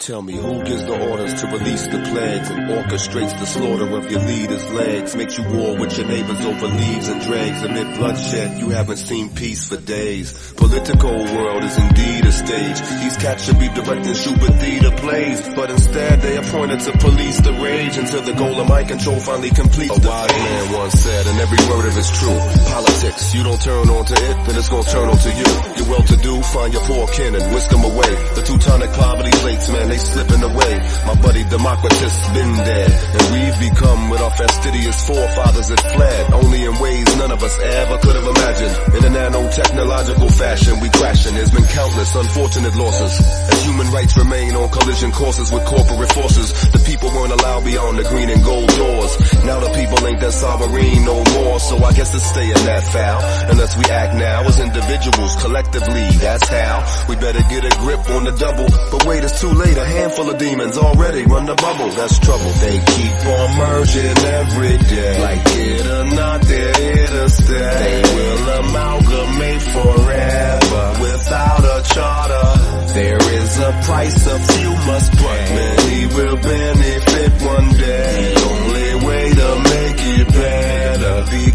Tell me, who gives the orders to release the plagues and orchestrates the slaughter of your leaders' legs? Makes you war with your neighbors over leaves and dregs. Amid bloodshed, you haven't seen peace for days. Political world is indeed a stage. These cats should be directing Schubert theater plays, but instead they appointed to police the rage until the goal of mind control finally completes. A wise man once said, and every word of it's true, politics, you don't turn on to it, then it's gonna turn on to you. You're well-to-do, find your poor kin and whisk them away. The Teutonic poverty plates, man, they slipping away. My buddy Democritus been dead, and we've become with our fastidious forefathers that fled, only in ways none of us ever could have imagined. In a nanotechnological fashion, we crashing. There's been countless unfortunate losses as human rights remain on collision courses with corporate forces. The people weren't allowed beyond the green and gold doors. Now the people ain't that sovereign no more, so I guess it's staying that foul. Unless we act now as individuals, collectively, that's how. We better get a grip on the double, but wait, it's too late. A handful of demons already run the bubble, that's trouble. They keep on merging every day, like it or not, they're here to stay. They will amalgamate forever without a charter. There is a price a few must pay, many will benefit one day. The only way to make it better,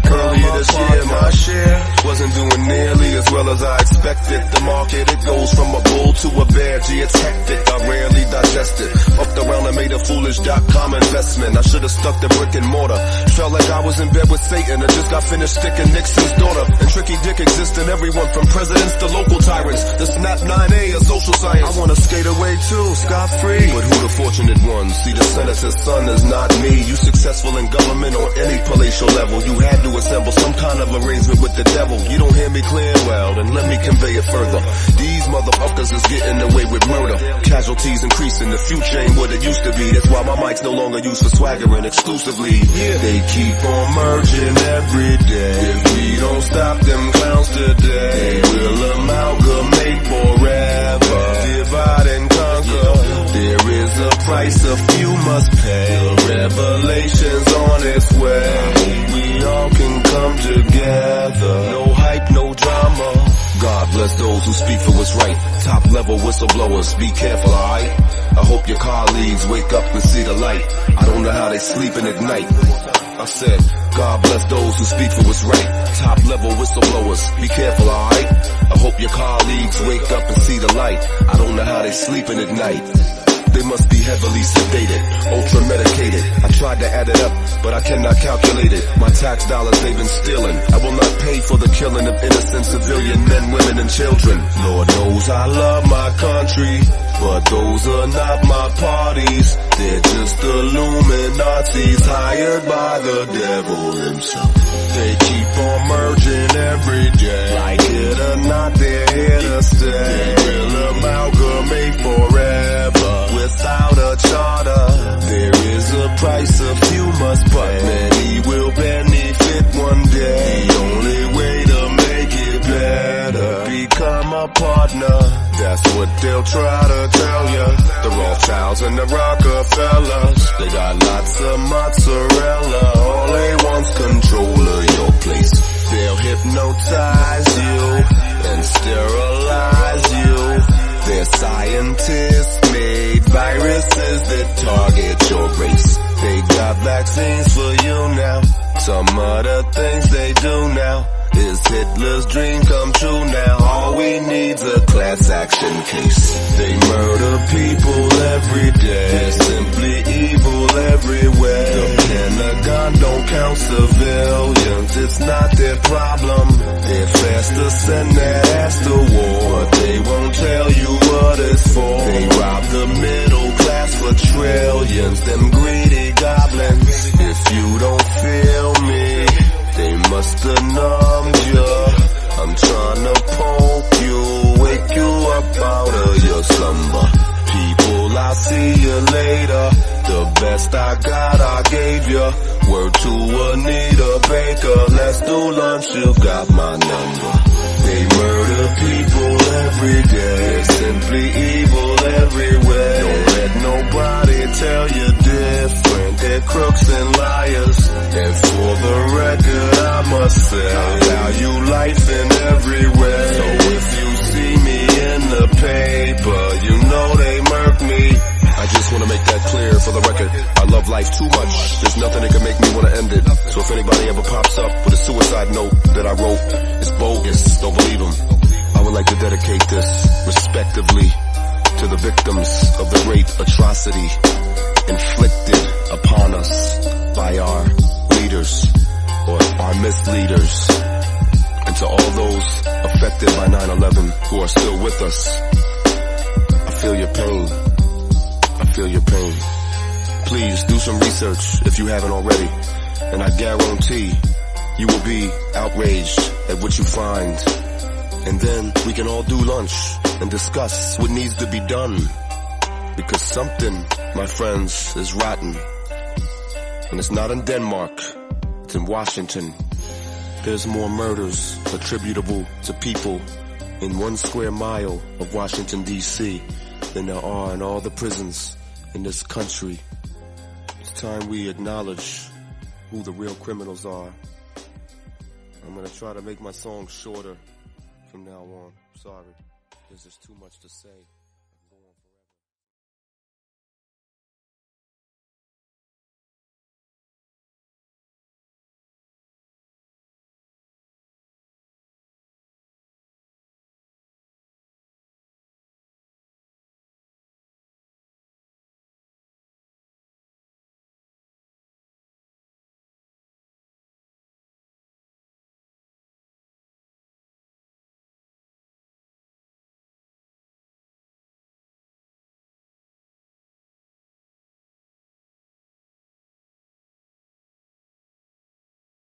earlier this year my share wasn't doing nearly as well as I expected. The market, it goes from a bull to a bear, gee, it's hectic, I rarely digest it. Upped around and made a foolish .com investment. I should've stuck to brick and mortar. Felt like I was in bed with Satan and just got finished sticking Nixon's daughter. And tricky dick exists in everyone from presidents to local tyrants. The Snap 9A of social science. I wanna skate away too, scot-free. But who the fortunate ones? See, the senator's son is not me. You successful in government or any palatial level, you had to assemble some kind of arrangement with the devil. You don't hear me clear, well, then let me convey it further. These motherfuckers is getting away with murder. Casualties increasing, the future ain't what it used to be. That's why my mic's no longer used for swaggering exclusively. Yeah, they keep on merging every day. If we don't stop them clowns today, they will amalgamate forever, divide and conquer. There is a price a few must pay. The revelation's on its way. We all can come together. No hype, no drama. God bless those who speak for what's right. Top level whistleblowers, be careful, alright? I hope your colleagues wake up and see the light. I don't know how they sleeping at night. I said, God bless those who speak for what's right. Top level whistleblowers, be careful, alright? I hope your colleagues wake up and see the light. I don't know how they sleeping at night. They must be heavily sedated, ultra medicated. I tried to add it up, but I cannot calculate it. My tax dollars they've been stealing. I will not pay for the killing of innocent civilian men, women, and children. Lord knows I love my country, but those are not my parties. They're just Illuminati's hired by the devil himself. They keep on merging every day, like it or not, they're here to stay. They will amalgamate forever without a charter. There is a price a few must pay, many will benefit one day. The only way to make it better, become a partner. That's what they'll try to tell ya. The Rothschilds and the Rockefellers, they got lots of mozzarella. All they want's control of your place. They'll hypnotize you and sterilize you. They're scientists made viruses that target your race. They got vaccines for you now. Some other things they do now is Hitler's dream come true now. All we need's a class action case. They murder people every day. They're simply evil everywhere. The Pentagon don't count civilians, it's not their problem. They're fast to send their ass to war, but they won't tell you what it's for. They rob the middle class for trillions, them greedy goblins. If you don't feel me, they must have numbed you. I'm trying to poke you, wake you up out of your slumber. People, I'll see you later. The best I got, I gave you. Word to Anita Baker, let's do lunch, you got my number. They murder people every day. They're simply evil everywhere. Don't let nobody tell you different. They're crooks and liars. And for the record, I must say, I value life in everywhere. So if you see me in the paper, you know they murk me. for the record, I love life too much. There's nothing that can make me wanna end it. So if anybody ever pops up with a suicide note that I wrote, it's bogus, don't believe them. I would like to dedicate this, respectively, to the victims of the great atrocity inflicted upon us by our leaders, or our misleaders, and to all those affected by 9/11 who are still with us. I feel your pain. I feel your pain. Please do some research if you haven't already, and I guarantee you will be outraged at what you find. And then we can all do lunch and discuss what needs to be done. Because something, my friends, is rotten. And it's not in Denmark, it's in Washington. There's more murders attributable to people in 1 square mile of Washington, D.C. than there are in all the prisons in this country. It's time we acknowledge who the real criminals are. I'm gonna try to make my song shorter from now on. Sorry, there's just too much to say.